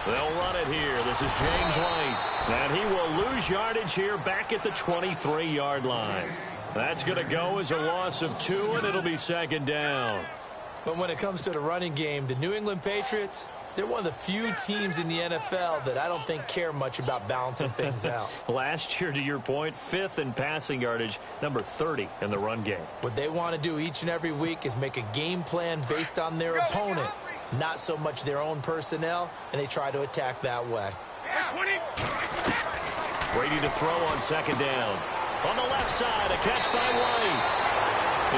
They'll run it here. This is James White. And he will lose yardage here back at the 23-yard line. That's going to go as a loss of 2, and it'll be second down. But when it comes to the running game, the New England Patriots, they're one of the few teams in the NFL that I don't think care much about balancing things out. Last year, to your point, 5th in passing yardage, number 30 in the run game. What they want to do each and every week is make a game plan based on their opponent, not so much their own personnel, and they try to attack that way. Brady to throw on second down. On the left side, a catch by White.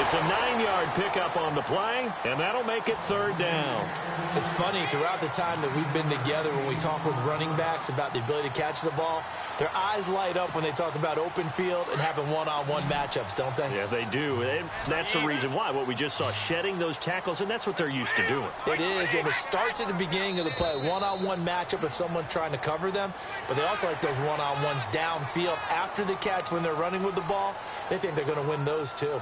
It's a 9-yard pickup on the play, and that'll make it third down. It's funny, throughout the time that we've been together, when we talk with running backs about the ability to catch the ball, their eyes light up when they talk about open field and having one-on-one matchups, don't they? Yeah, they do. And that's the reason why. What we just saw, shedding those tackles, and that's what they're used to doing. It is, and it starts at the beginning of the play. One-on-one matchup if someone's trying to cover them, but they also like those one-on-ones downfield after the catch when they're running with the ball. They think they're going to win those, too.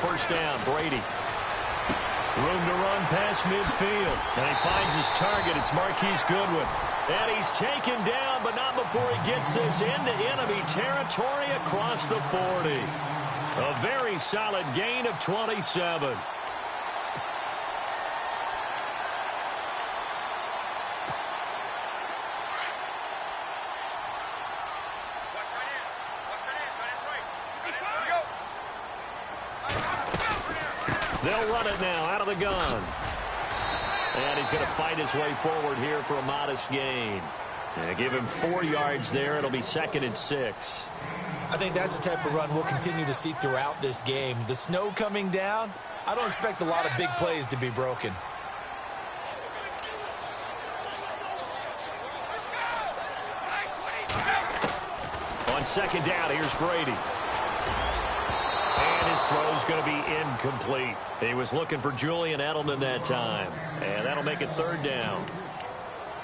First down, Brady. Room to run past midfield. And he finds his target. It's Marquise Goodwin. And he's taken down, but not before he gets this into enemy territory across the 40. A very solid gain of 27. They'll run it now out of the gun. And he's going to fight his way forward here for a modest gain. And give him 4 yards there. It'll be 2nd and 6. I think that's the type of run we'll continue to see throughout this game. The snow coming down, I don't expect a lot of big plays to be broken. On second down, here's Brady. And his throw's going to be incomplete. He was looking for Julian Edelman that time. And that'll make it third down.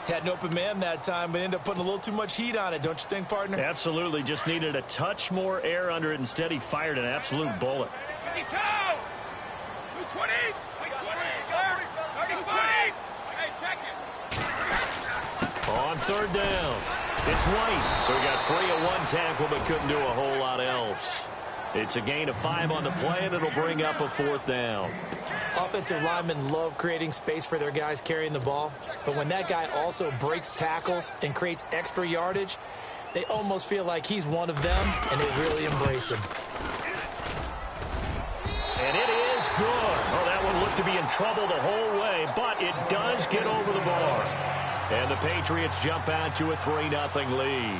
Had an open man that time, but ended up putting a little too much heat on it, don't you think, partner? Absolutely. Just needed a touch more air under it. Instead, he fired an absolute bullet. On third down, it's White. So he got free of one tackle, but couldn't do a whole lot else. It's a gain of 5 on the play, and it'll bring up a 4th down. Offensive linemen love creating space for their guys carrying the ball, but when that guy also breaks tackles and creates extra yardage, they almost feel like he's one of them, and they really embrace him. And it is good. Oh, that one looked to be in trouble the whole way, but it does get over the bar. And the Patriots jump out to a 3-0 lead.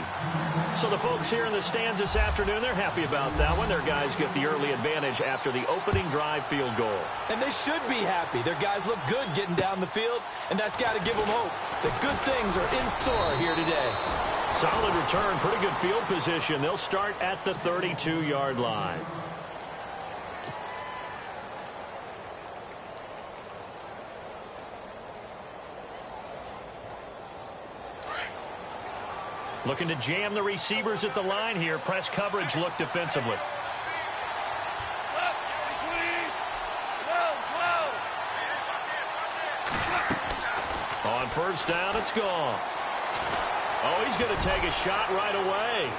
So the folks here in the stands this afternoon, they're happy about that one. Their guys get the early advantage after the opening drive field goal. And they should be happy. Their guys look good getting down the field, and that's got to give them hope that good things are in store here today. Solid return, pretty good field position. They'll start at the 32-yard line. Looking to jam the receivers at the line here. Press coverage look defensively. On first down, it's gone. Oh, he's going to take a shot right away.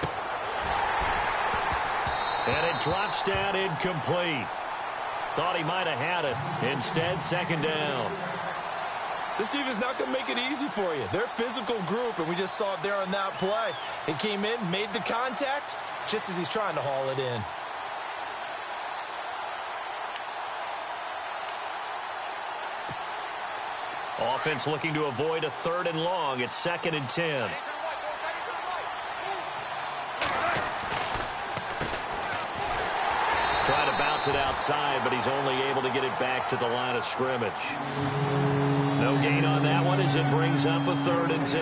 And it drops down incomplete. Thought he might have had it. Instead, second down. This team is not going to make it easy for you. They're a physical group, and we just saw it there on that play. He came in, made the contact, just as he's trying to haul it in. Offense looking to avoid a 3rd and long. It's 2nd and 10. Trying to bounce it outside, but he's only able to get it back to the line of scrimmage. No gain on that one as it brings up a 3rd and 10.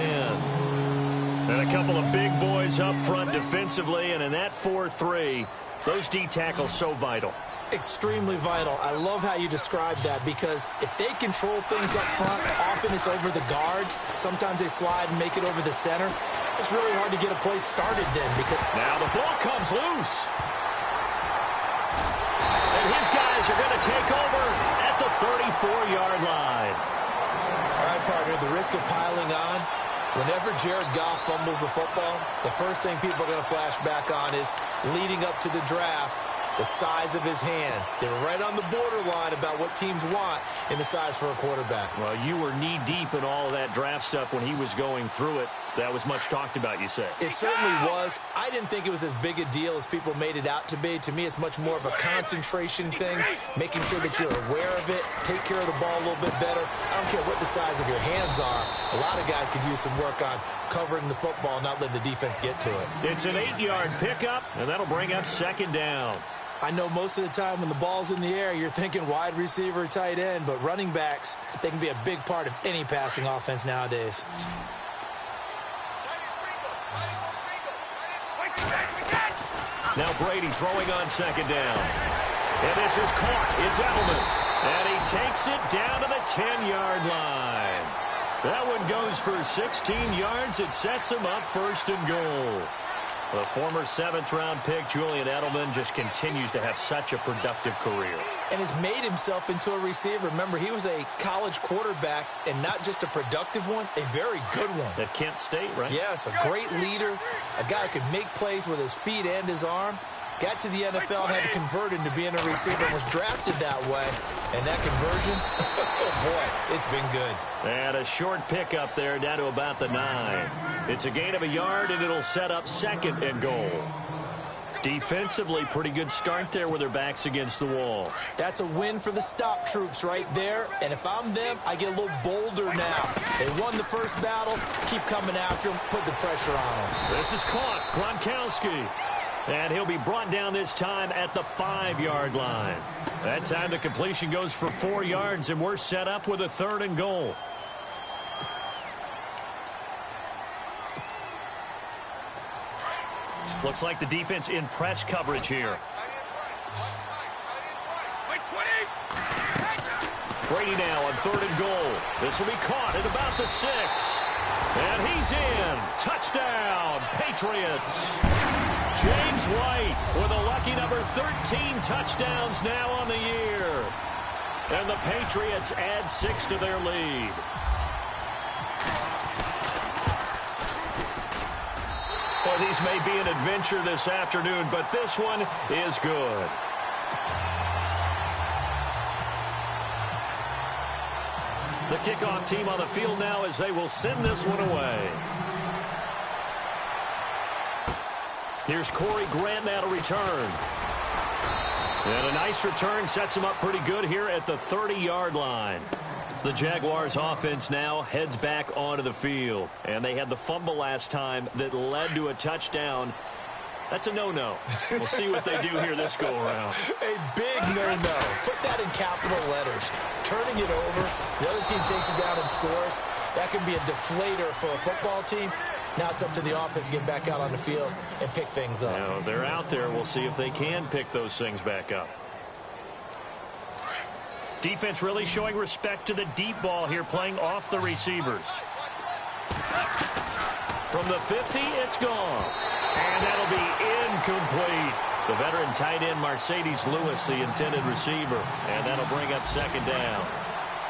And a couple of big boys up front defensively, and in that 4-3, those D tackles so vital. Extremely vital. I love how you described that because if they control things up front, often it's over the guard. Sometimes they slide and make it over the center. It's really hard to get a play started then because... Now the ball comes loose. And his guys are going to take over at the 34-yard line. All right, partner, the risk of piling on. Whenever Jared Goff fumbles the football, the first thing people are going to flash back on is leading up to the draft, the size of his hands. They were right on the borderline about what teams want in the size for a quarterback. Well, you were knee-deep in all of that draft stuff when he was going through it. That was much talked about, you say. It certainly was. I didn't think it was as big a deal as people made it out to be. To me, it's much more of a concentration thing, making sure that you're aware of it, take care of the ball a little bit better. I don't care what the size of your hands are. A lot of guys could use some work on covering the football, not letting the defense get to it. It's an 8-yard pickup, and that'll bring up second down. I know most of the time when the ball's in the air, you're thinking wide receiver, tight end, but running backs, they can be a big part of any passing offense nowadays. Now Brady throwing on second down. And this is caught. It's Edelman. And he takes it down to the 10-yard line. That one goes for 16 yards. It sets him up first and goal. The former 7th-round pick, Julian Edelman, just continues to have such a productive career. And has made himself into a receiver. Remember, he was a college quarterback, and not just a productive one, a very good one. At Kent State, right? Yes, a great leader, a guy who could make plays with his feet and his arm. Got to the NFL and had to convert into being a receiver and was drafted that way. And that conversion, oh boy, it's been good. And a short pickup there down to about the 9. It's a gain of a yard, and it'll set up second and goal. Defensively, pretty good start there with their backs against the wall. That's a win for the stop troops right there. And if I'm them, I get a little bolder now. They won the first battle. Keep coming after them. Put the pressure on them. This is caught. Gronkowski. And he'll be brought down this time at the 5-yard line. That time the completion goes for 4 yards, and we're set up with a 3rd and goal. Looks like the defense in press coverage here. Brady now on 3rd and goal. This will be caught at about the 6. And he's in. Touchdown, Patriots. James White with a lucky number 13 touchdowns now on the year. And the Patriots add 6 to their lead. Well, these may be an adventure this afternoon, but this one is good. The kickoff team on the field now as they will send this one away. Here's Corey Grant now to return. And a nice return sets him up pretty good here at the 30-yard line. The Jaguars offense now heads back onto the field. And they had the fumble last time that led to a touchdown. That's a no-no. We'll see what they do here this go-around. A big no-no. Put that in capital letters. Turning it over, the other team takes it down and scores. That can be a deflator for a football team. Now it's up to the offense to get back out on the field and pick things up. Now, they're out there. We'll see if they can pick those things back up. Defense really showing respect to the deep ball here, playing off the receivers. From the 50, it's gone. And that'll be incomplete. The veteran tight end, Mercedes Lewis, the intended receiver. And that'll bring up second down.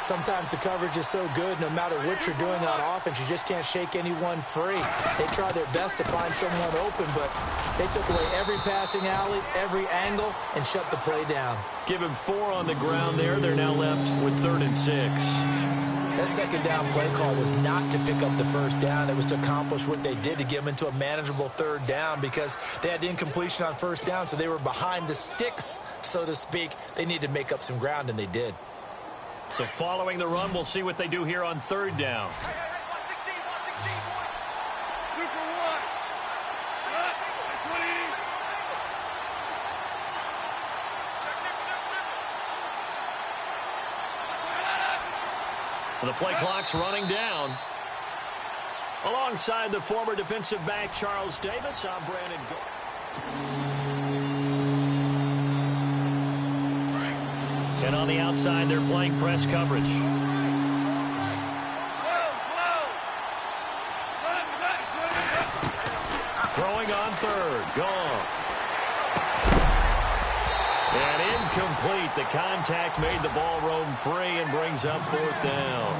Sometimes the coverage is so good, no matter what you're doing on offense, you just can't shake anyone free. They try their best to find someone open, but they took away every passing alley, every angle, and shut the play down. Give him 4 on the ground there. They're now left with 3rd and 6. That second down play call was not to pick up the first down. It was to accomplish what they did to get them into a manageable 3rd down because they had incompletion on first down, so they were behind the sticks, so to speak. They needed to make up some ground, and they did. So following the run, we'll see what they do here on 3rd down. The play clock's running down. Alongside the former defensive back, Charles Davis, I'm Brandon. And on the outside, they're playing press coverage. Throwing on third. Goff. And incomplete. The contact made the ball roam free and brings up fourth down.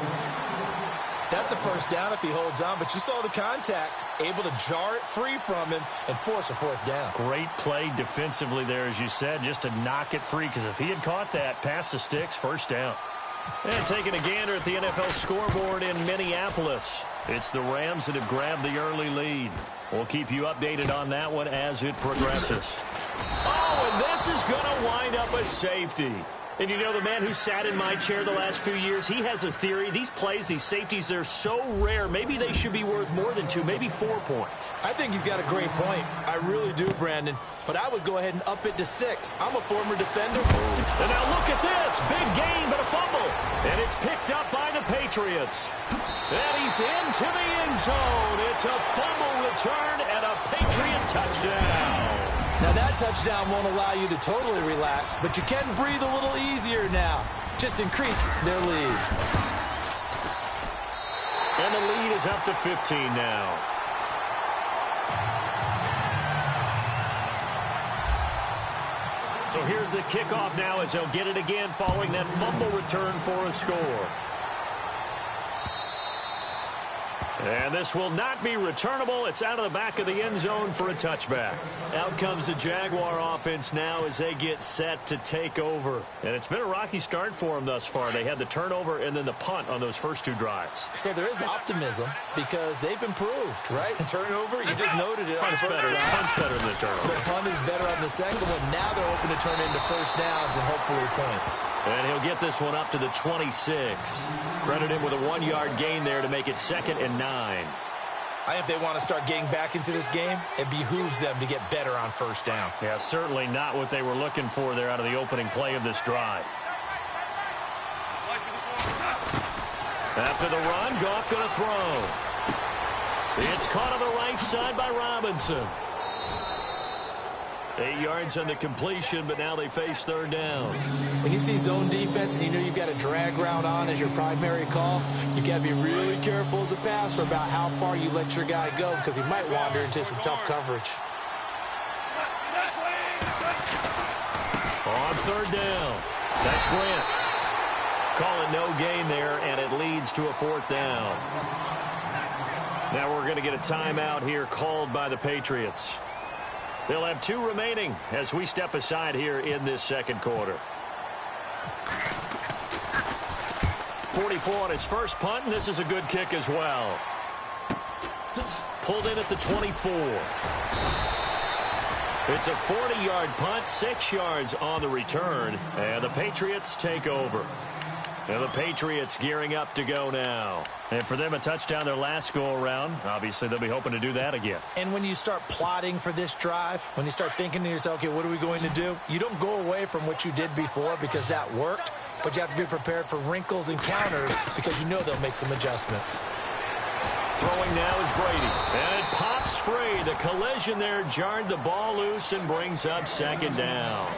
That's a first down if he holds on, but you saw the contact, able to jar it free from him and force a fourth down. Great play defensively there, as you said, just to knock it free, because if he had caught that, past the sticks, first down. And taking a gander at the NFL scoreboard in Minneapolis. It's the Rams that have grabbed the early lead. We'll keep you updated on that one as it progresses. Oh, and this is going to wind up a safety. And you know, the man who sat in my chair the last few years, he has a theory. These plays, these safeties, they're so rare. Maybe they should be worth more than 2, maybe 4 points. I think he's got a great point. I really do, Brandon. But I would go ahead and up it to 6. I'm a former defender. And now look at this. Big gain, but a fumble. And it's picked up by the Patriots. And he's into the end zone. It's a fumble return and a Patriot touchdown. Now, that touchdown won't allow you to totally relax, but you can breathe a little easier now. Just increased their lead. And the lead is up to 15 now. So here's the kickoff now as they'll get it again following that fumble return for a score. And this will not be returnable. It's out of the back of the end zone for a touchback. Out comes the Jaguar offense now as they get set to take over. And it's been a rocky start for them thus far. They had the turnover and then the punt on those first 2 drives. So there is optimism because they've improved, right? Turnover, you just noted it. Punt's better. Punt's better than the turnover. The punt is better on the second one. Now they're hoping to turn into first downs and hopefully points. And he'll get this one up to the 26. Credit him with a 1-yard gain there to make it 2nd and 9. I think if they want to start getting back into this game, it behooves them to get better on first down. Yeah, certainly not what they were looking for there out of the opening play of this drive. After the run, Goff going to throw. It's caught on the right side by Robinson. 8 yards on the completion, but now they face third down. When you see zone defense and you know you've got a drag route on as your primary call, you've got to be really careful as a passer about how far you let your guy go because he might wander into some tough coverage. On third down, that's Grant. Call it no gain there, and it leads to a fourth down. Now we're going to get a timeout here called by the Patriots. They'll have 2 remaining as we step aside here in this second quarter. 44 on his first punt, and this is a good kick as well. Pulled in at the 24. It's a 40-yard punt, 6 yards on the return, and the Patriots take over. And the Patriots gearing up to go now. And for them, a touchdown their last go-around. Obviously, they'll be hoping to do that again. And when you start plotting for this drive, when you start thinking to yourself, okay, what are we going to do? You don't go away from what you did before because that worked, but you have to be prepared for wrinkles and counters because you know they'll make some adjustments. Throwing now is Brady. And it pops free. The collision there jarred the ball loose and brings up second down.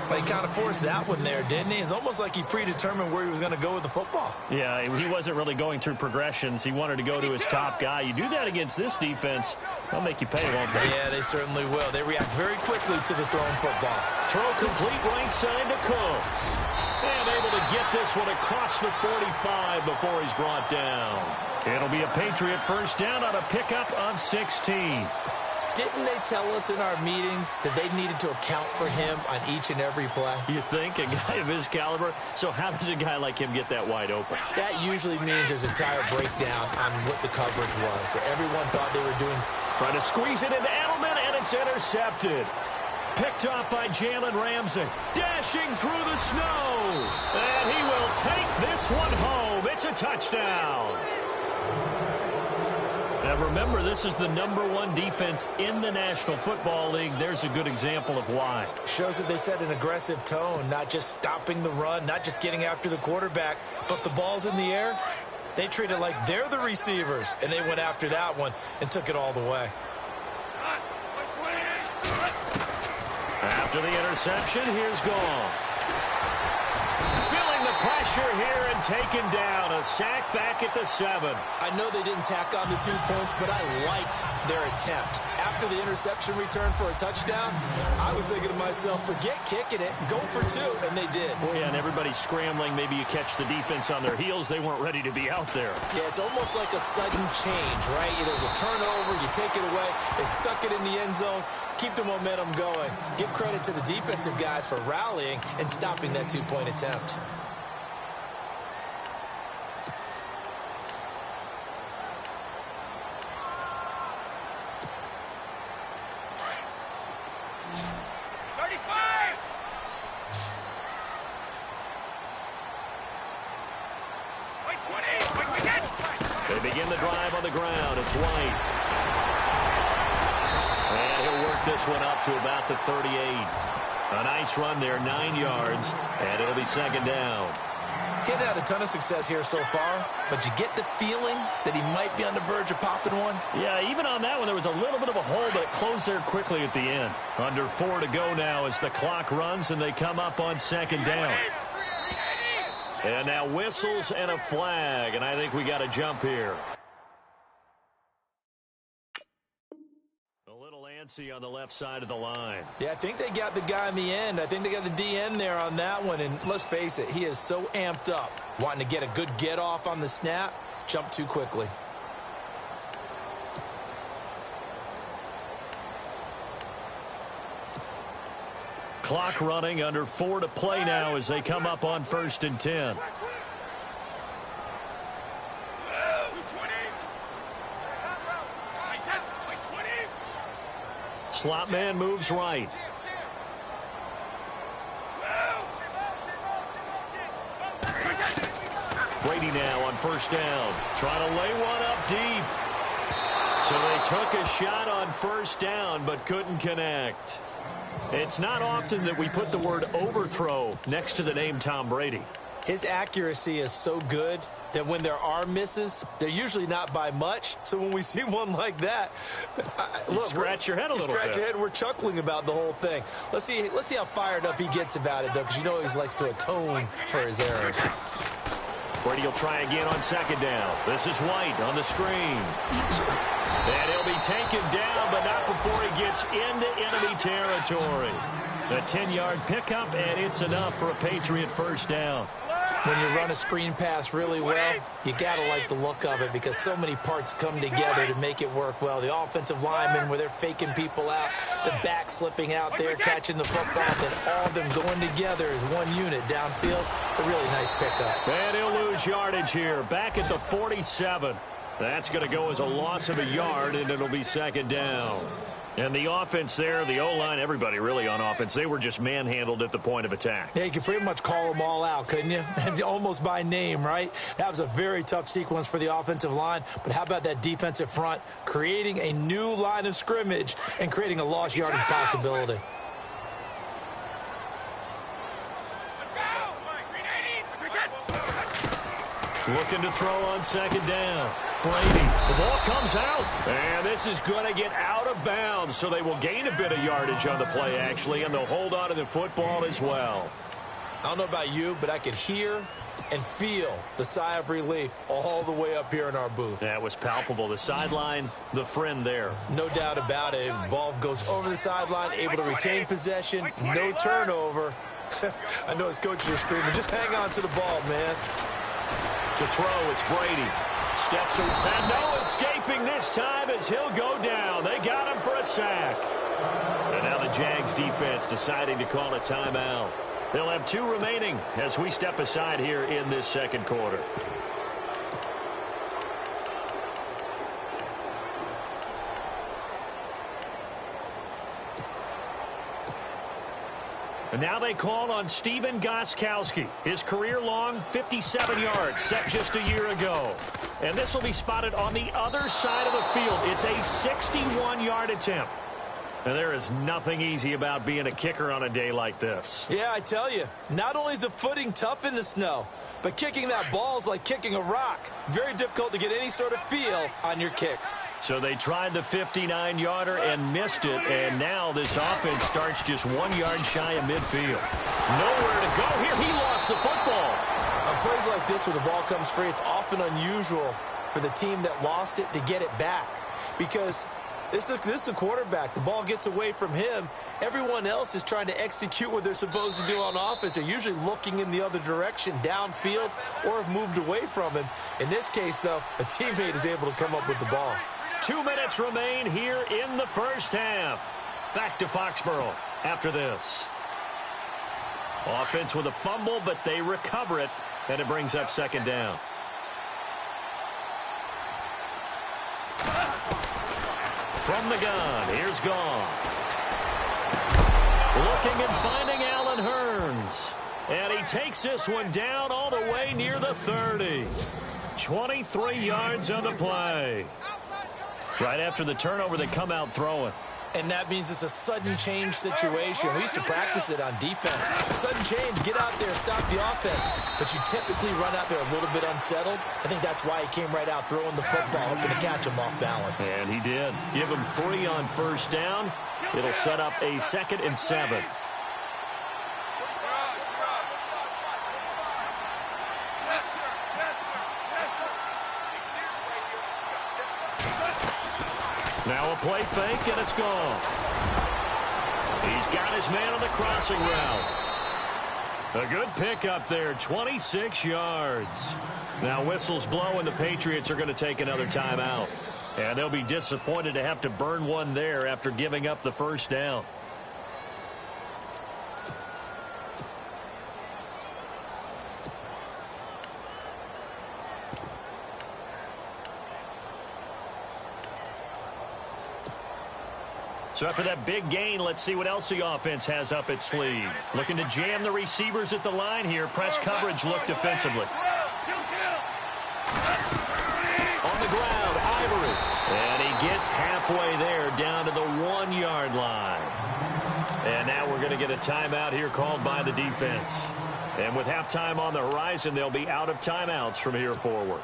But he kind of forced that one there, didn't he? It's almost like he predetermined where he was going to go with the football. Yeah, he wasn't really going through progressions. He wanted to go to his top guy. You do that against this defense, they'll make you pay, won't they? Yeah, they certainly will. They react very quickly to the thrown football. Throw complete right side to Cooks. And able to get this one across the 45 before he's brought down. It'll be a Patriot first down on a pickup of 16. Didn't they tell us in our meetings that they needed to account for him on each and every play? You think? A guy of his caliber? So how does a guy like him get that wide open? That usually means there's a tire breakdown on what the coverage was. That everyone thought they were doing. Trying to squeeze it into Edelman, and it's intercepted. Picked off by Jalen Ramsey. Dashing through the snow. And he will take this one home. It's a touchdown. Now, remember, this is the #1 defense in the National Football League. There's a good example of why. Shows that they set an aggressive tone, not just stopping the run, not just getting after the quarterback, but if the ball's in the air, they treat it like they're the receivers, and they went after that one and took it all the way. After the interception, here's Goff. pressure here and taken down. A sack back at the 7. I know they didn't tack on the 2 points, but I liked their attempt. After the interception return for a touchdown, I was thinking to myself, forget kicking it, go for 2, and they did. Oh, yeah, and everybody's scrambling. Maybe you catch the defense on their heels. They weren't ready to be out there. Yeah, it's almost like a sudden change, right? There's a turnover, you take it away, they stuck it in the end zone, keep the momentum going. Give credit to the defensive guys for rallying and stopping that 2-point attempt. They begin the drive on the ground. It's White. And he'll work this one up to about the 38. A nice run there, 9 yards, and it'll be second down. Getting out a ton of success here so far, but you get the feeling that he might be on the verge of popping one. Yeah, even on that one, there was a little bit of a hole, but it closed there quickly at the end. Under 4 to go now as the clock runs, and they come up on second down. And now whistles and a flag, and I think we got a jump here. A little antsy on the left side of the line. Yeah, I think they got the guy in the end. I think they got the DN there on that one, and let's face it, he is so amped up, wanting to get a good get off on the snap, jump too quickly. Clock running, under 4 to play now as they come up on 1st and 10. Slot man moves right. Brady now on 1st down. Trying to lay one up deep. So they took a shot on 1st down but couldn't connect. It's not often that we put the word overthrow next to the name Tom Brady. His accuracy is so good that when there are misses, they're usually not by much. So when we see one like that, look, scratch your head a little bit. Scratch your head. We're chuckling about the whole thing. Let's see how fired up he gets about it, though, because you know he likes to atone for his errors. Brady will try again on 2nd down. This is White on the screen. And he'll be taken down, but not before he gets into enemy territory. A 10-yard pickup, and it's enough for a Patriot 1st down. When you run a screen pass really well, you got to like the look of it because so many parts come together to make it work well. The offensive linemen, where they're faking people out, the back slipping out there, catching the football, then all of them going together as one unit downfield. A really nice pickup. And he'll lose yardage here, back at the 47. That's going to go as a loss of a yard, and it'll be 2nd down. And the offense there, the O-line, everybody really on offense, they were just manhandled at the point of attack. Yeah, you could pretty much call them all out, couldn't you? Almost by name, right? That was a very tough sequence for the offensive line. But how about that defensive front creating a new line of scrimmage and creating a lost yardage possibility? Looking to throw on 2nd down. Brady, the ball comes out, and this is going to get out of bounds, so they will gain a bit of yardage on the play, actually, and they'll hold on to the football as well. I don't know about you, but I could hear and feel the sigh of relief all the way up here in our booth. That was palpable. The sideline, the friend there. No doubt about it. The ball goes over the sideline, able to retain possession, no turnover. I know his coaches are screaming, just hang on to the ball, man. To throw, it's Brady. Steps away, and no escaping this time as he'll go down. They got him for a sack. And now the Jags defense deciding to call a timeout. They'll have 2 remaining as we step aside here in this 2nd quarter. And now they call on Steven Gostkowski. His career-long 57 yards set just a year ago. And this will be spotted on the other side of the field. It's a 61-yard attempt. And there is nothing easy about being a kicker on a day like this. Yeah, I tell you, not only is the footing tough in the snow, but kicking that ball is like kicking a rock. Very difficult to get any sort of feel on your kicks. So they tried the 59-yarder and missed it, and now this offense starts just 1 yard shy of midfield. Nowhere to go here. He lost the football. plays like this where the ball comes free, it's often unusual for the team that lost it to get it back because this is the quarterback. The ball gets away from him. Everyone else is trying to execute what they're supposed to do on offense. They're usually looking in the other direction, downfield, or have moved away from him. In this case, though, a teammate is able to come up with the ball. 2 minutes remain here in the first half. Back to Foxborough after this. Offense with a fumble, but they recover it, and it brings up second down. From the gun, here's Goff. Looking and finding Allen Hurns. And he takes this one down all the way near the 30. 23 yards on the play. Right after the turnover, they come out throwing. And that means it's a sudden change situation. We used to practice it on defense. A sudden change, get out there, stop the offense. But you typically run out there a little bit unsettled. I think that's why he came right out throwing the football, hoping to catch him off balance. And he did. Give him 3 on first down. It'll set up a 2nd and 7. Now a play fake, and it's gone. He's got his man on the crossing route. A good pickup there, 26 yards. Now whistles blow, and the Patriots are going to take another timeout. And they'll be disappointed to have to burn one there after giving up the first down. So after that big gain, let's see what else the offense has up its sleeve. Looking to jam the receivers at the line here. Press coverage look defensively. On the ground, Ivory. And he gets halfway there down to the 1-yard line. And now we're going to get a timeout here called by the defense. And with halftime on the horizon, they'll be out of timeouts from here forward.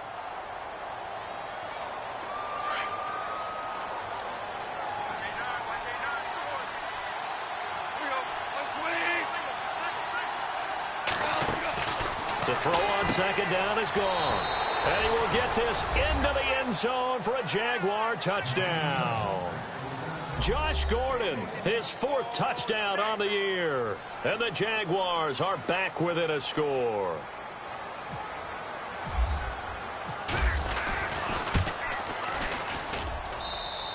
The throw on second down is gone. And he will get this into the end zone for a Jaguar touchdown. Josh Gordon, his 4th touchdown on the year. And the Jaguars are back within a score.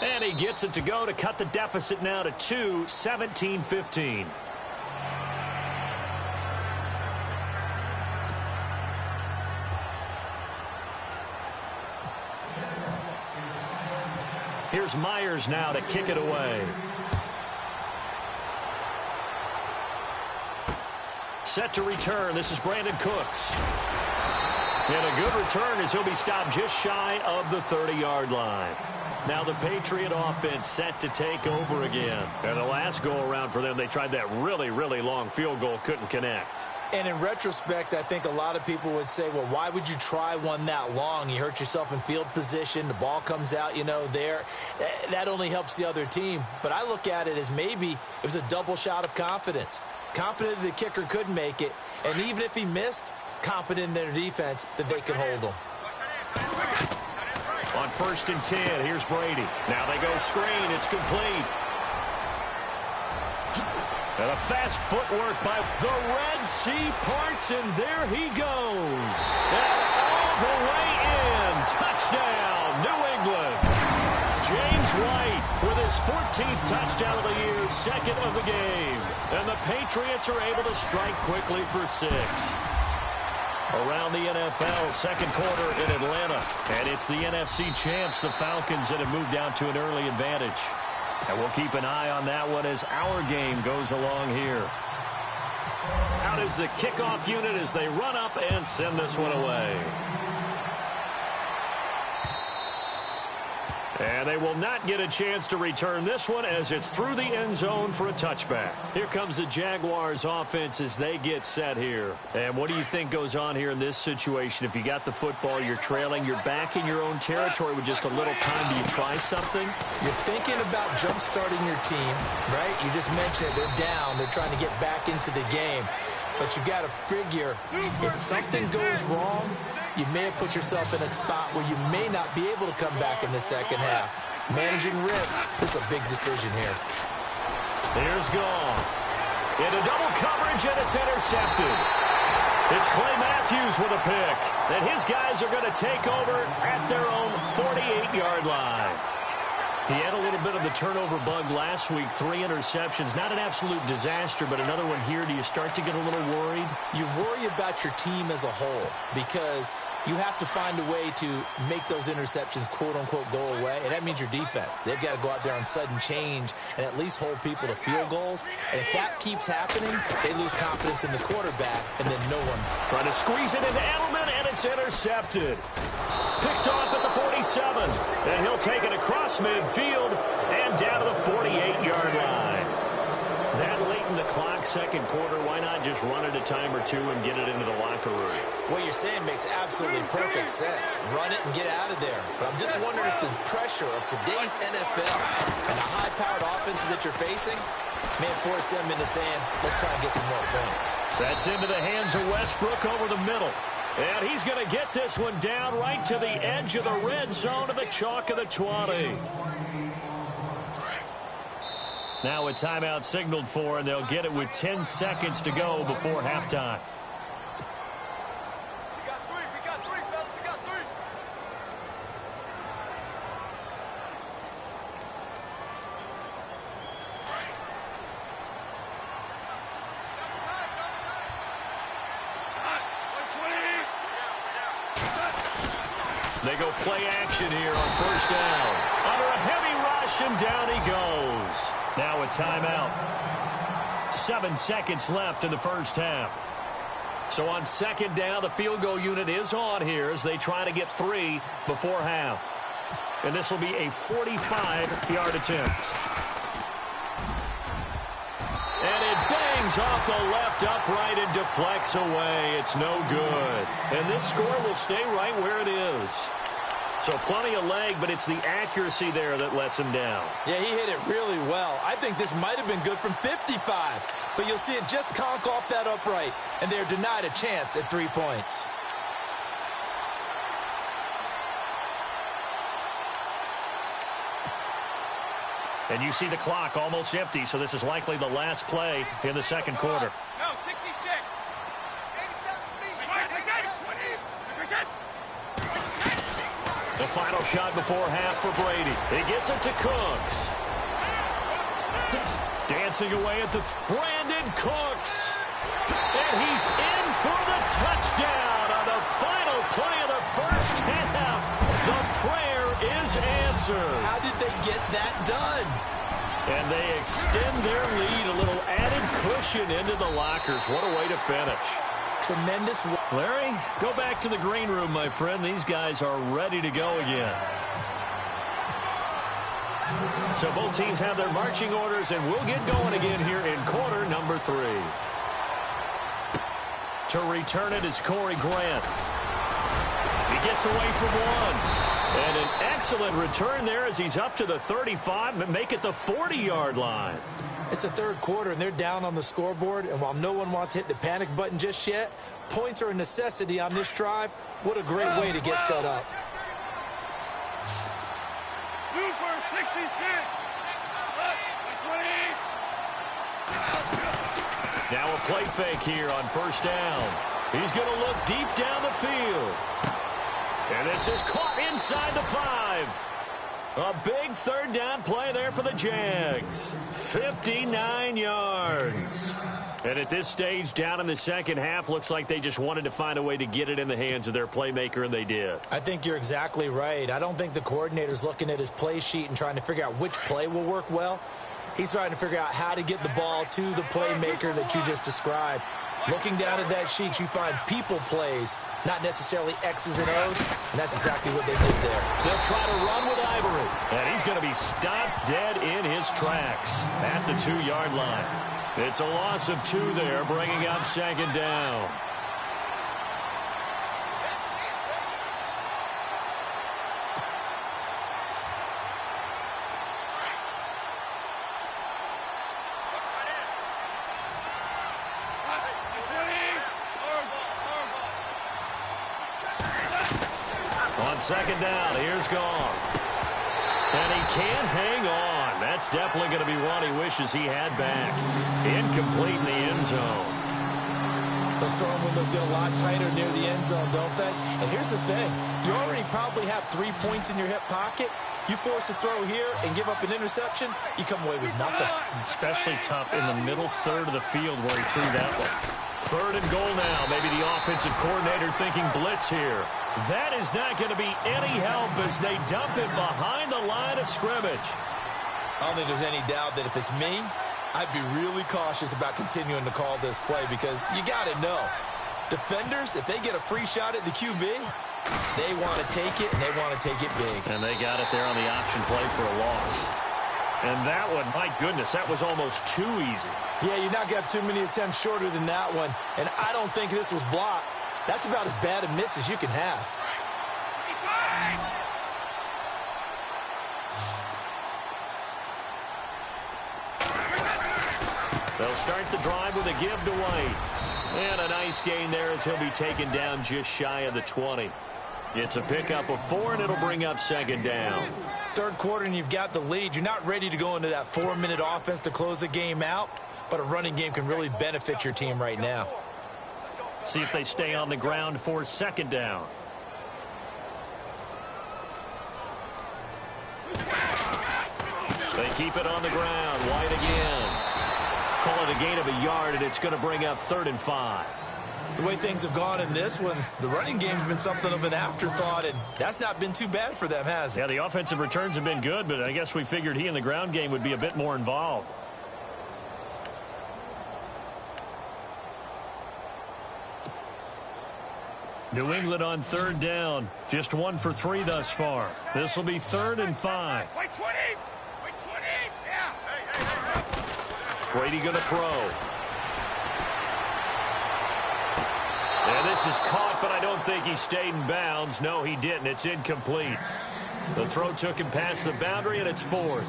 And he gets it to go to cut the deficit now to 2, 17-15. Here's Myers now to kick it away. Set to return. This is Brandon Cooks. And a good return as he'll be stopped just shy of the 30-yard line. Now the Patriot offense set to take over again. And the last go-around for them, they tried that really, really long field goal, couldn't connect. And in retrospect, I think a lot of people would say, well, why would you try one that long? You hurt yourself in field position. The ball comes out, there. That only helps the other team. But I look at it as maybe it was a double shot of confidence. Confident the kicker could make it. And even if he missed, confident in their defense that they could hold him. On 1st and 10, here's Brady. Now they go screen. It's complete. And a fast footwork by the Red Sea parts, and there he goes. And all the way in. Touchdown, New England. James White with his 14th touchdown of the year, 2nd of the game. And the Patriots are able to strike quickly for 6. Around the NFL, second quarter in Atlanta. And it's the NFC champs, the Falcons, that have moved down to an early advantage. And we'll keep an eye on that one as our game goes along here. Out is the kickoff unit as they run up and send this one away. And they will not get a chance to return this one as it's through the end zone for a touchback. Here comes the Jaguars offense as they get set here. And what do you think goes on here in this situation? If you got the football, you're trailing, you're back in your own territory with just a little time. Do you try something? You're thinking about jump-starting your team, right? You just mentioned it. They're down. They're trying to get back into the game. but you got to figure if something goes wrong, you may have put yourself in a spot where you may not be able to come back in the second half. Managing risk is a big decision here. Here's Gall. Into double coverage, and it's intercepted. It's Clay Matthews with a pick. And his guys are going to take over at their own 48-yard line. He had a little bit of the turnover bug last week, 3 interceptions. Not an absolute disaster, but another one here. Do you start to get a little worried? You worry about your team as a whole because you have to find a way to make those interceptions, quote-unquote, go away, and that means your defense. They've got to go out there on sudden change and at least hold people to field goals. And if that keeps happening, they lose confidence in the quarterback, and then no one. Trying to squeeze it into Edelman, and it's intercepted. Picked off at the 47, and he'll take it across midfield and down to the 48-yard line. That late in the clock, second quarter, why not just run it a time or two and get it into the locker room? What you're saying makes absolutely perfect sense. Run it and get out of there. But I'm just wondering if the pressure of today's NFL and the high-powered offenses that you're facing may force them into saying, let's try and get some more points. That's into the hands of Westbrook over the middle. And he's going to get this one down right to the edge of the red zone of the chalk of the 20. Now a timeout signaled for, and they'll get it with 10 seconds to go before halftime. We got three, fellas. We got three. They go play action here on first down. Under a heavy rush, and down he goes. Now a timeout. 7 seconds left in the first half. So on second down, the field goal unit is on here as they try to get 3 before half. And this will be a 45-yard attempt. And it bangs off the left upright and deflects away. It's no good. And this score will stay right where it is. So plenty of leg, but it's the accuracy there that lets him down. Yeah, he hit it really well. I think this might have been good from 55. But you'll see it just conk off that upright, and they're denied a chance at 3 points. And you see the clock almost empty, so this is likely the last play in the second quarter. No, 66. 87 feet. The final shot before half for Brady. He gets it to Cooks. Dancing away at the Brandon Cooks. And he's in for the touchdown on the final play of the first half. The prayer is answered. How did they get that done? And they extend their lead, a little added cushion into the lockers. What a way to finish. Tremendous. Larry, go back to the green room, my friend. These guys are ready to go again. So both teams have their marching orders, and we'll get going again here in quarter number 3. To return it is Corey Grant. He gets away from one. And an excellent return there as he's up to the 35, but make it the 40-yard line. It's the third quarter, and they're down on the scoreboard. And while no one wants to hit the panic button just yet, points are a necessity on this drive. What a great way to get set up. Super 66. Now a play fake here on first down. He's going to look deep down the field. And this is caught inside the 5. A big third down play there for the Jags. 59 yards. And at this stage, down in the second half, looks like they just wanted to find a way to get it in the hands of their playmaker, and they did. I think you're exactly right. I don't think the coordinator's looking at his play sheet and trying to figure out which play will work well. He's trying to figure out how to get the ball to the playmaker that you just described. Looking down at that sheet, you find people plays, not necessarily X's and O's, and that's exactly what they did there. They'll try to run with Ivory, and he's going to be stopped dead in his tracks at the 2-yard line. It's a loss of 2 there, bringing up second down. On second down, here's Goff. And he can't hang on. That's definitely going to be one he wishes he had back. Incomplete in the end zone. Those throwing windows get a lot tighter near the end zone, don't they? And here's the thing. You already probably have 3 points in your hip pocket. You force a throw here and give up an interception, you come away with nothing. Especially tough in the middle third of the field where he threw that one. Third and goal now. Maybe the offensive coordinator thinking blitz here. That is not going to be any help as they dump it behind the line of scrimmage. I don't think there's any doubt that if it's me, I'd be really cautious about continuing to call this play because you got to know, defenders, if they get a free shot at the QB, they want to take it, and they want to take it big. And they got it there on the option play for a loss. And that one, my goodness, that was almost too easy. Yeah, you're not going to have too many attempts shorter than that one. And I don't think this was blocked. That's about as bad a miss as you can have. They'll start the drive with a give to White. And a nice gain there as he'll be taken down just shy of the 20. It's a pickup of 4, and it'll bring up second down. Third quarter, and you've got the lead. You're not ready to go into that 4-minute offense to close the game out, but a running game can really benefit your team right now. See if they stay on the ground for second down. They keep it on the ground. White again. Call it a gain of a yard, and it's going to bring up 3rd and 5. The way things have gone in this one, the running game's been something of an afterthought, and that's not been too bad for them, has it? Yeah, the offensive returns have been good, but I guess we figured he in the ground game would be a bit more involved. New England on 3rd down. Just 1 for 3 thus far. This will be 3rd and 5. Wait 20! Wait 20! Yeah! Hey. Brady going to throw. And this is caught, but I don't think he stayed in bounds. No, he didn't. It's incomplete. The throw took him past the boundary, and it's 4th.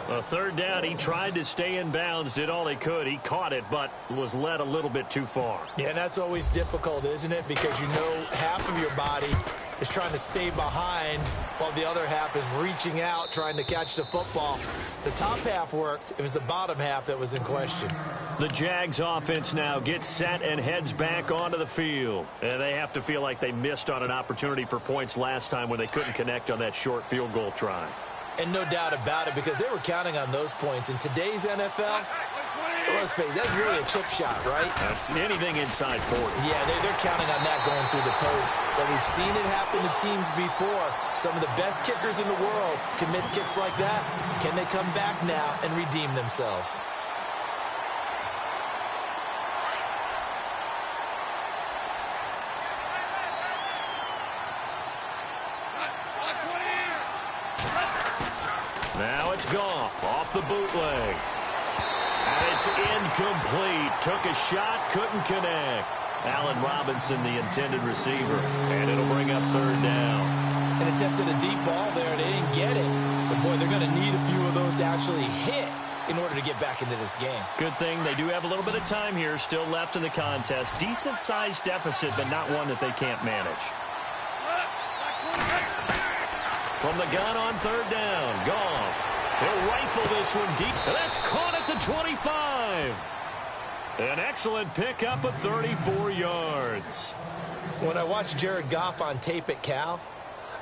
A 3rd down, he tried to stay in bounds, did all he could. He caught it, but was led a little bit too far. Yeah, and that's always difficult, isn't it? Because you know half of your body is trying to stay behind while the other half is reaching out, trying to catch the football. The top half worked. It was the bottom half that was in question. The Jags offense now gets set and heads back onto the field. And they have to feel like they missed on an opportunity for points last time when they couldn't connect on that short field goal try. And no doubt about it, because they were counting on those points. In today's NFL, let's face it, that's really a chip shot, right? That's anything inside 40. Yeah, they're counting on that going through the post. But we've seen it happen to teams before. Some of the best kickers in the world can miss kicks like that. Can they come back now and redeem themselves? Now it's Goff off the bootleg. And it's incomplete. Took a shot, couldn't connect. Allen Robinson, the intended receiver. And it'll bring up 3rd down. And attempted a deep ball there, and they didn't get it. But, boy, they're going to need a few of those to actually hit in order to get back into this game. Good thing they do have a little bit of time here still left in the contest. Decent-sized deficit, but not one that they can't manage. From the gun on 3rd down, Goff. He'll rifle this one deep. And that's caught at the 25. An excellent pickup of 34 yards. When I watched Jared Goff on tape at Cal,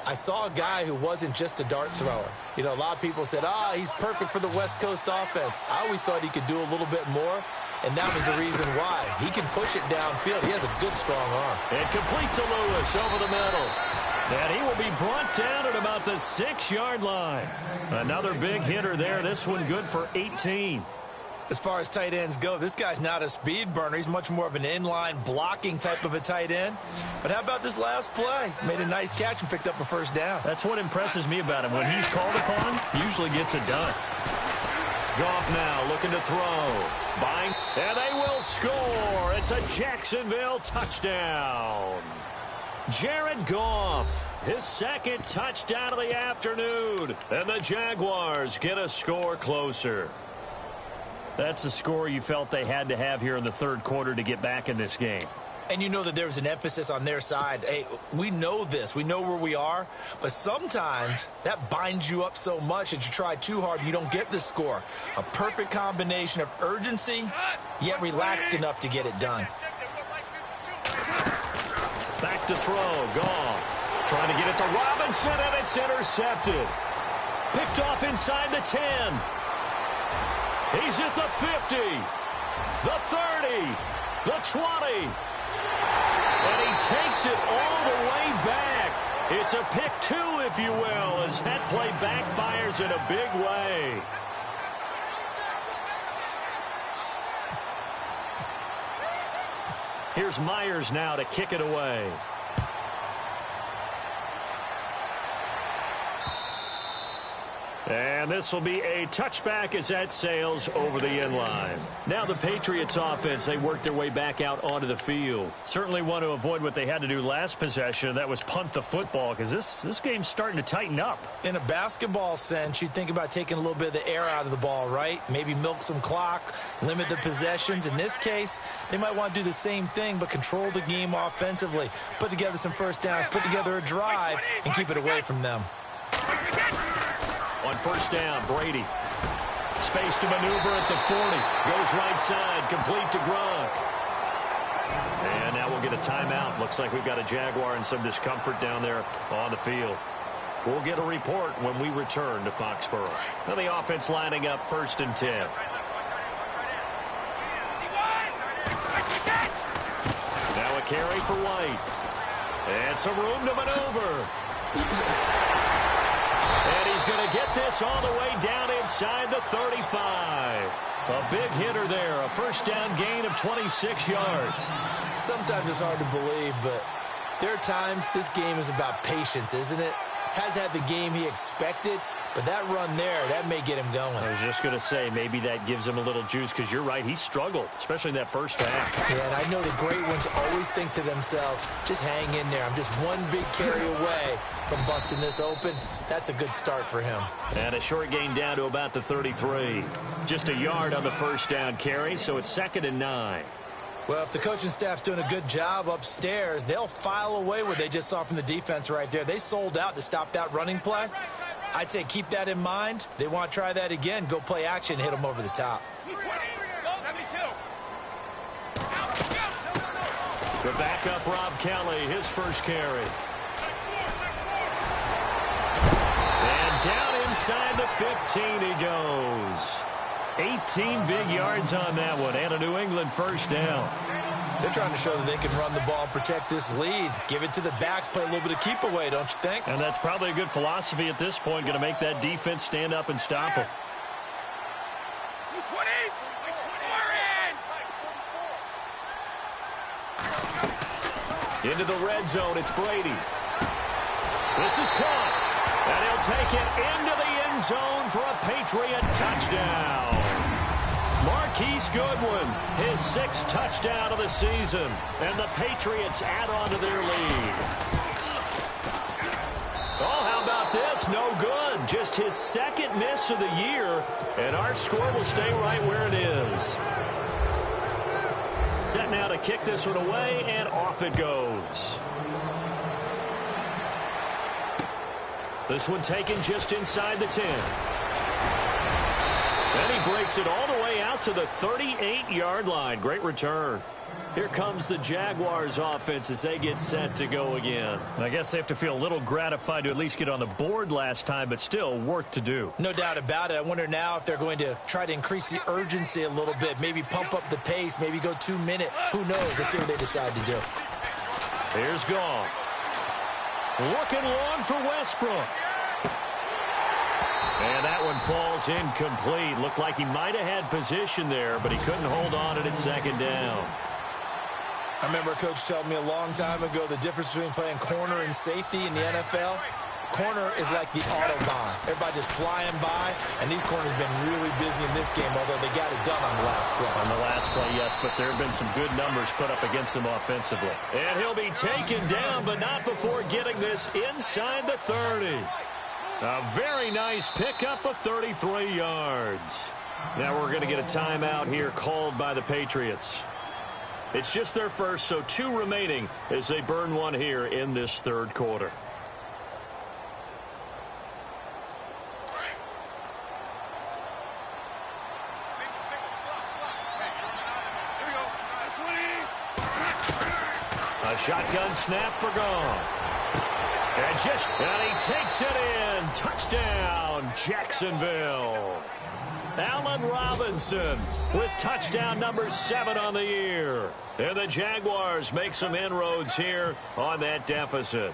I saw a guy who wasn't just a dart thrower. You know, a lot of people said, he's perfect for the West Coast offense. I always thought he could do a little bit more, and that was the reason why. He can push it downfield. He has a good, strong arm. And complete to Lewis over the middle. And he will be brought down at about the 6-yard line. Another big hitter there. This one good for 18. As far as tight ends go, this guy's not a speed burner. He's much more of an inline blocking type of a tight end. But how about this last play? Made a nice catch and picked up a 1st down. That's what impresses me about him. When he's called upon, usually gets it done. Goff now looking to throw. Buying, and they will score. It's a Jacksonville touchdown. Jared Goff, his 2nd touchdown of the afternoon. And the Jaguars get a score closer. That's a score you felt they had to have here in the 3rd quarter to get back in this game. And you know that there's an emphasis on their side. Hey, we know this. We know where we are. But sometimes that binds you up so much that you try too hard and you don't get the score. A perfect combination of urgency, yet relaxed enough to get it done. Back to throw. Goff trying to get it to Robinson, and it's intercepted. Picked off inside the 10. He's at the 50, the 30, the 20. And he takes it all the way back. It's a pick two, if you will, as that play backfires in a big way. Here's Myers now to kick it away. And this will be a touchback as that sails over the end line. Now the Patriots offense, they work their way back out onto the field. Certainly want to avoid what they had to do last possession. That was punt the football, because this game's starting to tighten up. In a basketball sense, you think about taking a little bit of the air out of the ball, right? Maybe milk some clock, limit the possessions. In this case, they might want to do the same thing, but control the game offensively. Put together some first downs, put together a drive, and keep it away from them. On first down, Brady. Space to maneuver at the 40. Goes right side, complete to Gronk. And now we'll get a timeout. Looks like we've got a Jaguar and some discomfort down there on the field. We'll get a report when we return to Foxborough. Now the offense lining up first and 10. Now a carry for White. And some room to maneuver. And he's going to get this all the way down inside the 35. A big hitter there. A first down gain of 26 yards. Sometimes it's hard to believe, but there are times this game is about patience, isn't it? Has had the game he expected, but that run there, that may get him going. I was just going to say, maybe that gives him a little juice, because you're right, he struggled, especially in that first half. Yeah, and I know the great ones always think to themselves, just hang in there. I'm just one big carry away from busting this open. That's a good start for him. And a short gain down to about the 33. Just a yard on the first down carry, so it's 2nd and 9. Well, if the coaching staff's doing a good job upstairs, they'll file away what they just saw from the defense right there. They sold out to stop that running play. I'd say keep that in mind. They want to try that again. Go play action, hit them over the top. The backup, Rob Kelly, his first carry. And down inside the 15 he goes. 18 big yards on that one, and a New England first down. They're trying to show that they can run the ball and protect this lead. Give it to the backs, play a little bit of keep away, don't you think? And that's probably a good philosophy at this point, going to make that defense stand up and stop them. Into the red zone, it's Brady. This is caught, and he'll take it into the end zone for a Patriot touchdown. Marquise Goodwin, his 6th touchdown of the season, and the Patriots add on to their lead. Oh, how about this? No good. Just his 2nd miss of the year, and our score will stay right where it is. Set now to kick this one away, and off it goes. This one taken just inside the 10. And he breaks it all the way out to the 38-yard line. Great return. Here comes the Jaguars offense as they get set to go again. I guess they have to feel a little gratified to at least get on the board last time, but still work to do. No doubt about it. I wonder now if they're going to try to increase the urgency a little bit, maybe pump up the pace, maybe go 2-minute. Who knows? Let's see what they decide to do. Here's Goff. Looking long for Westbrook. And that one falls incomplete. Looked like he might have had position there, but he couldn't hold on it at 2nd down. I remember a coach telling me a long time ago the difference between playing corner and safety in the NFL. Corner is like the Autobahn. Everybody just flying by, and these corners have been really busy in this game, although they got it done on the last play. On the last play, yes, but there have been some good numbers put up against him offensively. And he'll be taken down, but not before getting this inside the 30. A very nice pickup of 33 yards. Now we're going to get a timeout here called by the Patriots. It's just their first, so 2 remaining as they burn one here in this third quarter. A shotgun snap for Goff. And he takes it in. Touchdown, Jacksonville. Allen Robinson with touchdown number 7 on the year. And the Jaguars make some inroads here on that deficit.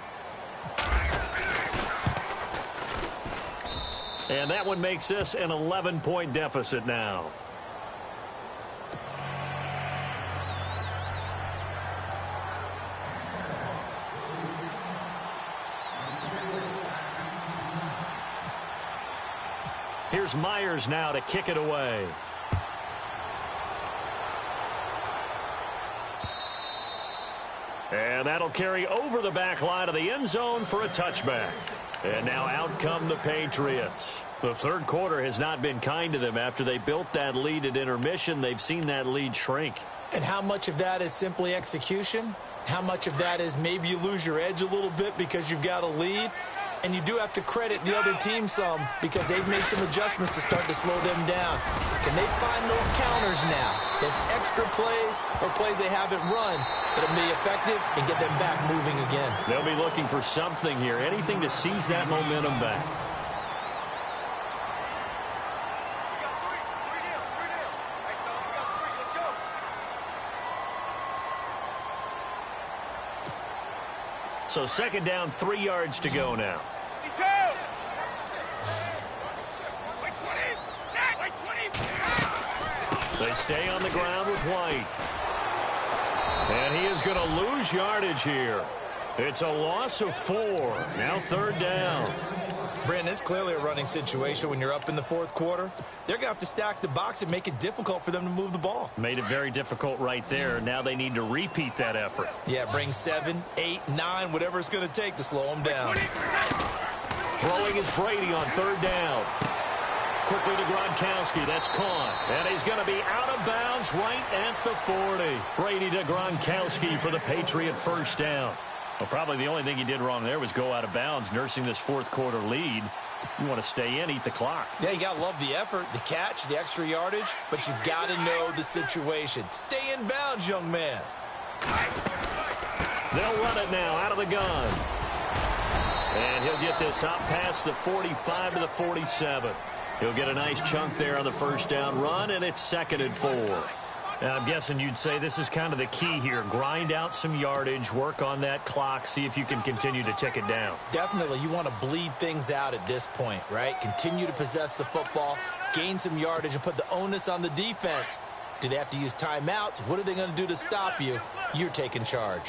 And that one makes this an 11-point deficit now. Here's Myers now to kick it away. And that'll carry over the back line of the end zone for a touchback. And now out come the Patriots. The third quarter has not been kind to them. After they built that lead at intermission, they've seen that lead shrink. And how much of that is simply execution? How much of that is maybe you lose your edge a little bit because you've got a lead? And you do have to credit the other team some because they've made some adjustments to start to slow them down. Can they find those counters now? Those extra plays or plays they haven't run that'll be effective and get them back moving again. They'll be looking for something here, anything to seize that momentum back. So second down, 3 yards to go now. They stay on the ground with White. And he is going to lose yardage here. It's a loss of 4. Now third down. Brandon, it's clearly a running situation when you're up in the fourth quarter. They're going to have to stack the box and make it difficult for them to move the ball. Made it very difficult right there. Now they need to repeat that effort. Yeah, bring 7, 8, 9, whatever it's going to take to slow them down. Throwing is Brady on third down. Quickly to Gronkowski. That's caught. And he's going to be out of bounds right at the 40. Brady to Gronkowski for the Patriot first down. Well, probably the only thing he did wrong there was go out of bounds, nursing this fourth quarter lead. You want to stay in, eat the clock. Yeah, you got to love the effort, the catch, the extra yardage, but you got to know the situation. Stay in bounds, young man. They'll run it now out of the gun. And he'll get this up past the 45 to the 47. He'll get a nice chunk there on the first down run, and it's 2nd and 4. Now, I'm guessing you'd say this is kind of the key here. Grind out some yardage, work on that clock, see if you can continue to tick it down. Definitely. You want to bleed things out at this point, right? Continue to possess the football, gain some yardage, and put the onus on the defense. Do they have to use timeouts? What are they going to do to stop you? You're taking charge.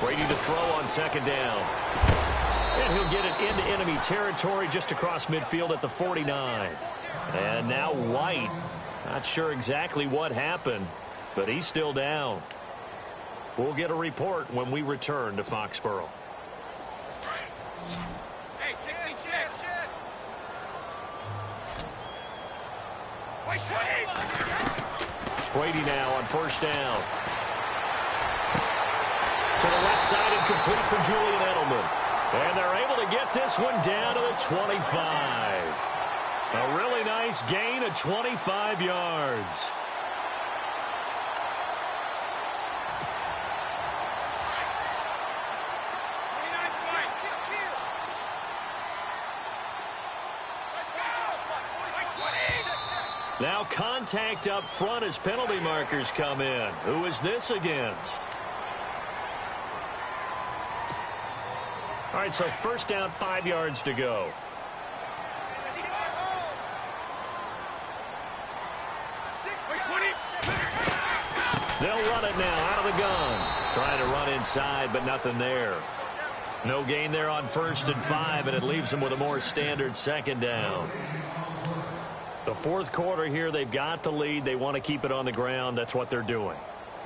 Brady to throw on second down. And he'll get it into enemy territory just across midfield at the 49. And now White. Not sure exactly what happened, but he's still down. We'll get a report when we return to Foxborough. Brady now on first down. To the left side and complete for Julian Edelman. And they're able to get this one down to the 25. A really nice gain of 25 yards. Now contact up front as penalty markers come in. Who is this against? All right, so first down, 5 yards to go. They'll run it now out of the gun. Trying to run inside, but nothing there. No gain there on 1st and 5, and it leaves them with a more standard second down. The fourth quarter here, they've got the lead. They want to keep it on the ground. That's what they're doing.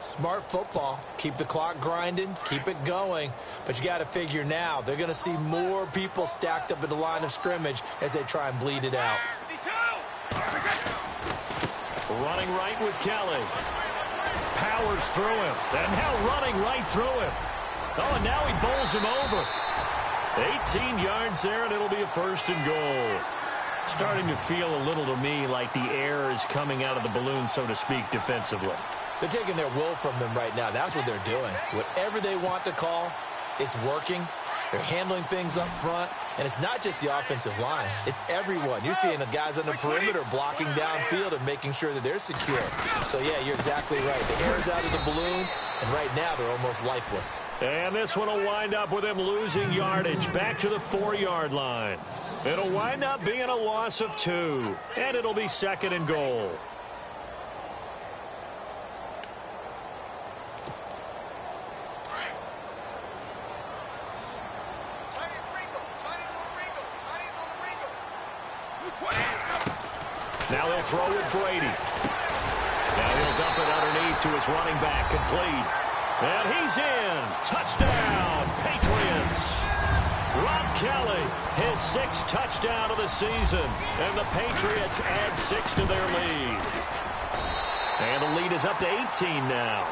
Smart football. Keep the clock grinding. Keep it going. But you got to figure now, they're going to see more people stacked up at the line of scrimmage as they try and bleed it out. Running right with Kelly. Powers through him. And now running right through him. Oh, and now he bowls him over. 18 yards there, and it'll be a 1st and goal. Starting to feel a little to me like the air is coming out of the balloon, so to speak, defensively. They're taking their will from them right now. That's what they're doing. Whatever they want to call, it's working. They're handling things up front. And it's not just the offensive line. It's everyone. You're seeing the guys on the perimeter blocking downfield and making sure that they're secure. So, yeah, you're exactly right. The air is out of the balloon, and right now they're almost lifeless. And this one will wind up with him losing yardage back to the 4-yard line. It'll wind up being a loss of 2, and it'll be 2nd and goal. Now they'll throw with Brady. Now he'll dump it underneath to his running back, complete. And he's in. Touchdown, Patriots. Rob Kelly, his 6th touchdown of the season. And the Patriots add 6 to their lead. And the lead is up to 18 now.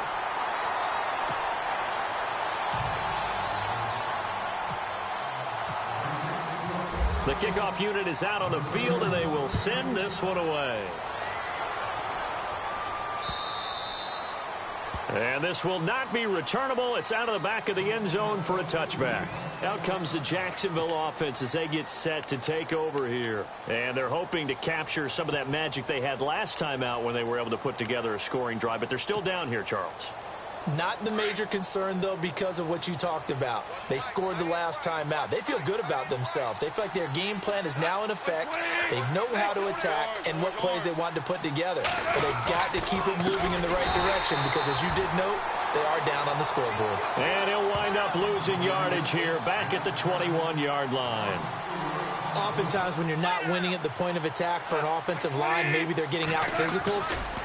The kickoff unit is out on the field, and they will send this one away. And this will not be returnable. It's out of the back of the end zone for a touchback. Out comes the Jacksonville offense as they get set to take over here. And they're hoping to capture some of that magic they had last time out when they were able to put together a scoring drive. But they're still down here, Charles. Not the major concern, though, because of what you talked about. They scored the last time out. They feel good about themselves. They feel like their game plan is now in effect. They know how to attack and what plays they want to put together. But they've got to keep it moving in the right direction because, as you did note, they are down on the scoreboard. And he'll wind up losing yardage here back at the 21-yard line. Oftentimes when you're not winning at the point of attack for an offensive line, maybe they're getting out physical,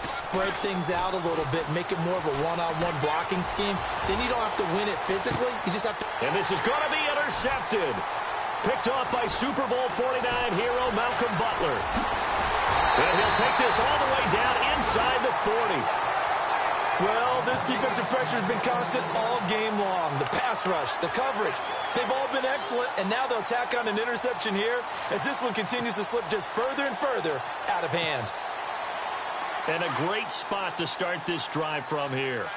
spread things out a little bit, make it more of a one-on-one blocking scheme. Then you don't have to win it physically. You just have to. And this is going to be intercepted. Picked off by Super Bowl 49 hero Malcolm Butler. And he'll take this all the way down inside the 40. Well, this defensive pressure has been constant all game long. The pass rush, the coverage, they've all been excellent, and now they'll tack on an interception here as this one continues to slip just further and further out of hand. And a great spot to start this drive from here.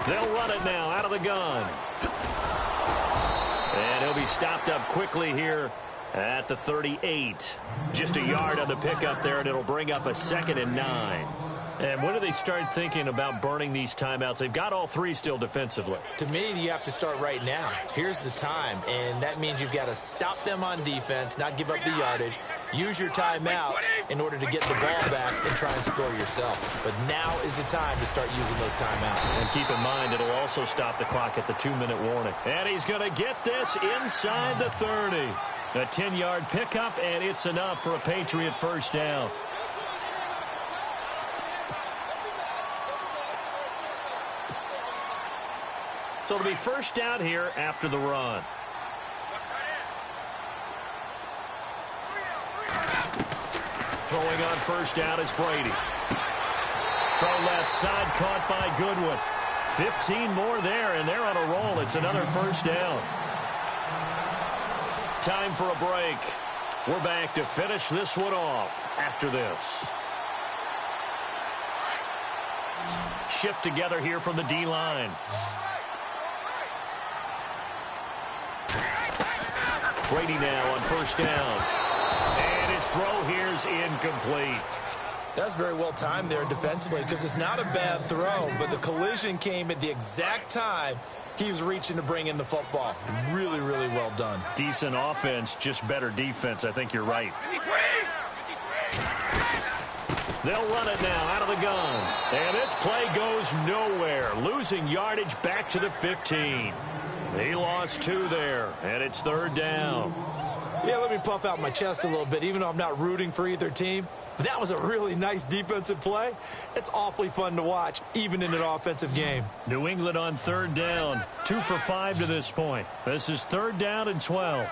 They'll run it now out of the gun. And he'll be stopped up quickly here at the 38. Just a yard on the pickup there, and it'll bring up a 2nd and 9. And when do they start thinking about burning these timeouts? They've got all 3 still defensively. To me, you have to start right now. Here's the time, and that means you've got to stop them on defense, not give up the yardage, use your timeouts in order to get the ball back and try and score yourself. But now is the time to start using those timeouts. And keep in mind, it'll also stop the clock at the 2-minute warning. And he's going to get this inside the 30. A 10-yard pickup, and it's enough for a Patriot 1st down. So it'll be 1st down here after the run. Throwing on 1st down is Brady. Throw left side, caught by Goodwin. 15 more there, and they're on a roll. It's another 1st down. Time for a break. We're back to finish this one off after this. Shift together here from the D-line. Brady now on 1st down. And his throw here's incomplete. That's very well timed there defensively because it's not a bad throw, but the collision came at the exact time he was reaching to bring in the football. Really, really well done. Decent offense, just better defense. I think you're right. They'll run it now out of the gun. And this play goes nowhere. Losing yardage back to the 15. He lost 2 there, and it's 3rd down. Yeah, let me puff out my chest a little bit. Even though I'm not rooting for either team, That was a really nice defensive play. It's awfully fun to watch, even in an offensive game. New England on third down. 2 for 5 to this point. This is 3rd down and 12.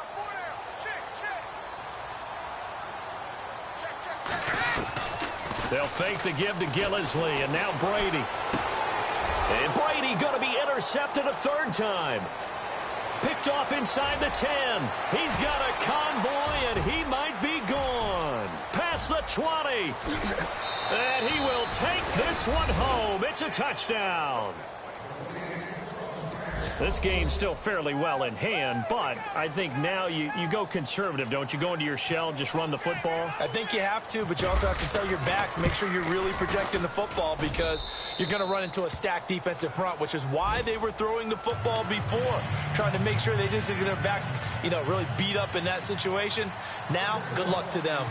They'll fake the give to Gillisley, and now Brady. And Brady going to be intercepted a 3rd time. Picked off inside the 10. He's got a convoy, and he might be gone. Past the 20. And he will take this one home. It's a touchdown. This game's still fairly well in hand, but I think now you go conservative, don't you? Go into your shell and just run the football? I think you have to, but you also have to tell your backs, make sure you're really protecting the football because you're going to run into a stacked defensive front, which is why they were throwing the football before, trying to make sure they just get their backs, really beat up in that situation. Now, good luck to them.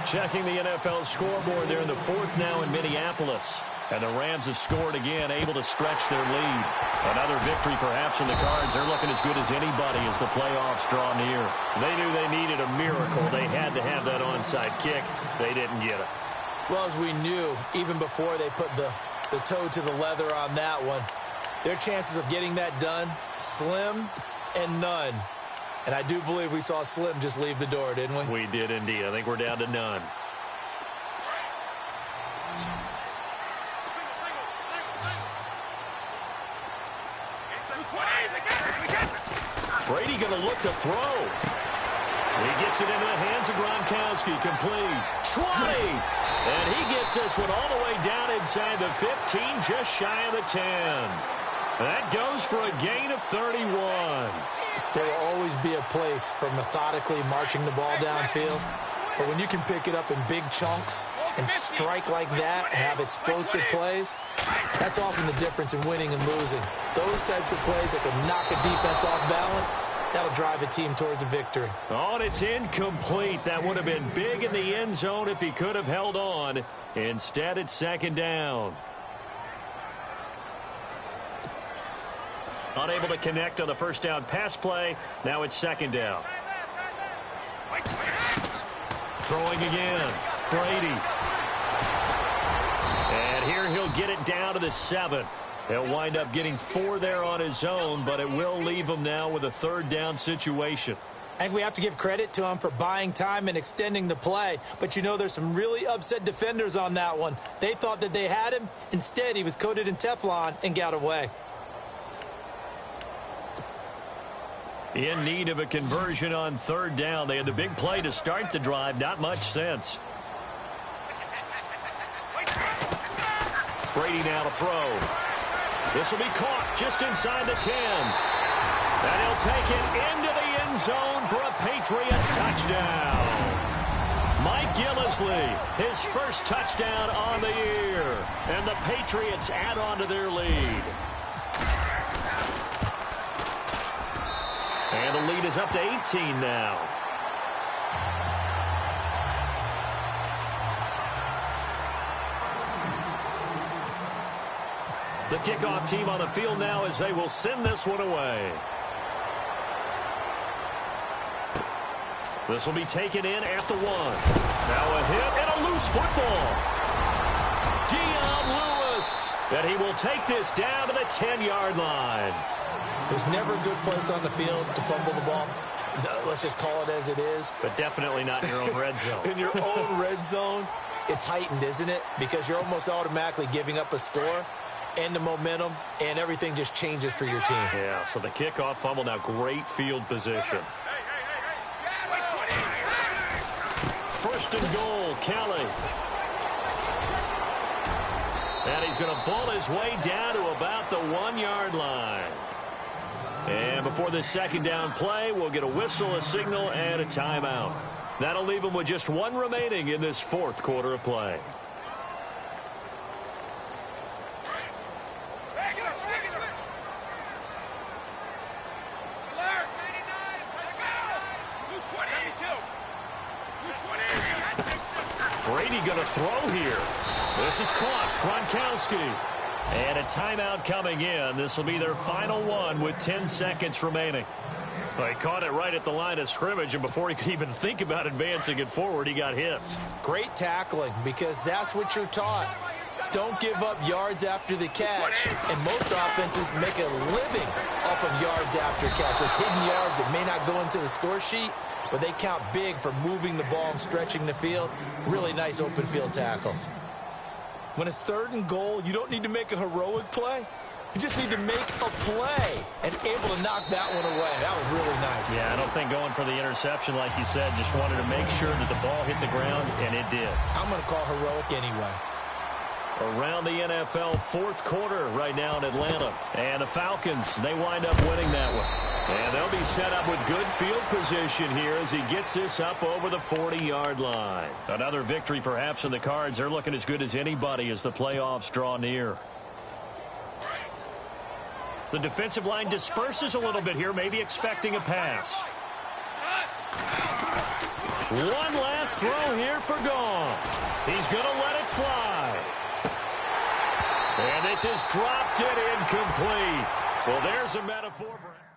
Checking the NFL scoreboard there in the 4th now in Minneapolis. And the Rams have scored again, able to stretch their lead. Another victory perhaps in the cards. They're looking as good as anybody as the playoffs draw near. They knew they needed a miracle. They had to have that onside kick. They didn't get it. Well, as we knew, even before they put the toe to the leather on that one, their chances of getting that done, slim and none. And I do believe we saw Slim just leave the door, didn't we? We did indeed. I think we're down to none. Brady going to look to throw. He gets it into the hands of Gronkowski. Complete. 20. And he gets this one all the way down inside the 15, just shy of the 10. That goes for a gain of 31. There will always be a place for methodically marching the ball downfield. But when you can pick it up in big chunks and strike like that, have explosive plays, that's often the difference in winning and losing. Those types of plays that can knock a defense off balance, that'll drive a team towards a victory. Oh, and it's incomplete. That would have been big in the end zone if he could have held on. Instead, it's 2nd down. Unable to connect on the 1st down pass play. Now it's 2nd down. Throwing again. Brady. And here he'll get it down to the 7. He'll wind up getting 4 there on his own, but it will leave him now with a 3rd down situation. I think we have to give credit to him for buying time and extending the play. But there's some really upset defenders on that one. They thought that they had him. Instead, he was coated in Teflon and got away. In need of a conversion on 3rd down. They had the big play to start the drive. Not much sense. Brady now to throw. This will be caught just inside the 10. And he'll take it into the end zone for a Patriot touchdown. Mike Gillisley, his first touchdown on the year. And the Patriots add on to their lead. And the lead is up to 18 now. The kickoff team on the field now as they will send this one away. This will be taken in at the 1. Now a hit and a loose football. Dion Lewis. And he will take this down to the 10-yard line. There's never a good place on the field to fumble the ball. Let's just call it as it is. But definitely not in your own red zone. In your own red zone, it's heightened, isn't it? Because you're almost automatically giving up a score and the momentum, and everything just changes for your team. Yeah, so the kickoff fumble, now great field position. 1st and goal, Kelly. And he's going to ball his way down to about the 1-yard line. And before this 2nd down play, we'll get a whistle, a signal, and a timeout. That'll leave him with just 1 remaining in this 4th quarter of play. Brady going to throw here. This is caught. Gronkowski. And a timeout coming in. This will be their final one with 10 seconds remaining. Well, he caught it right at the line of scrimmage, and before he could even think about advancing it forward, he got hit. Great tackling, because that's what you're taught. Don't give up yards after the catch. And most offenses make a living off of yards after catch. Those hidden yards that may not go into the score sheet, but they count big for moving the ball and stretching the field. Really nice open field tackle. When it's 3rd and goal, you don't need to make a heroic play. You just need to make a play and able to knock that one away. That was really nice. Yeah, I don't think going for the interception, like you said, just wanted to make sure that the ball hit the ground, and it did. I'm going to call heroic anyway. Around the NFL 4th quarter right now in Atlanta. And the Falcons, they wind up winning that one. And they'll be set up with good field position here as he gets this up over the 40-yard line. Another victory perhaps in the cards. They're looking as good as anybody as the playoffs draw near. The defensive line disperses a little bit here, maybe expecting a pass. One last throw here for Gone. He's going to let it fly. And this is dropped it incomplete. Well, there's a metaphor for it.